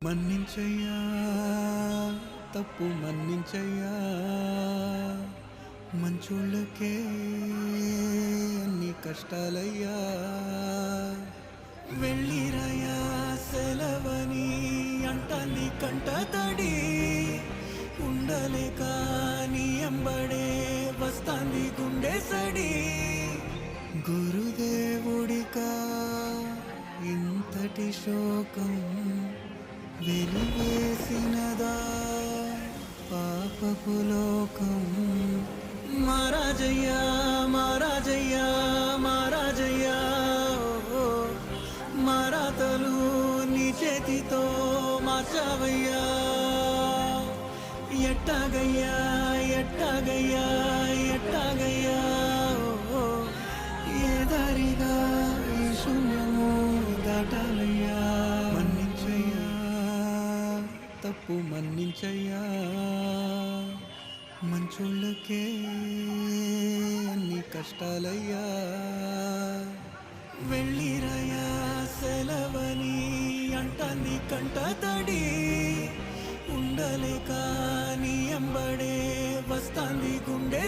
మన్నించయ్యా తప్పు మన్నించయ్యా మంచోళ్ళకే అన్ని కష్టాలయ్యా వెళ్ళిరయ్యా సెలవని అంటాన్ని కంట తడి ఉండలేక నీ ఎంబడే వస్తాంది గుండె సడి గురుదేవుడికా ఇంతటి శోకం వెలివేసినదా పాపపు లోకం మహారాజయ్యా మహారాజయ్యా మహారాజయ్యా మారాతలు నీ చేతితో మార్చావయ్యా ఎట్టాగయ్యా ఎట్టాగయ్యా ఎట్టాగయ్యా ఏ దారిగా ఈ శూన్యము దాటాలయ్యా మన్నించయ్యా తప్పు మన్నించయ్యా మంచోళ్ళకే అన్ని కష్టాలయ్యా వెళ్ళిరయ్యా సెలవని అంటాన్ని కంట తడి ఉండలేక నీ ఎంబడే వస్తాంది గుండె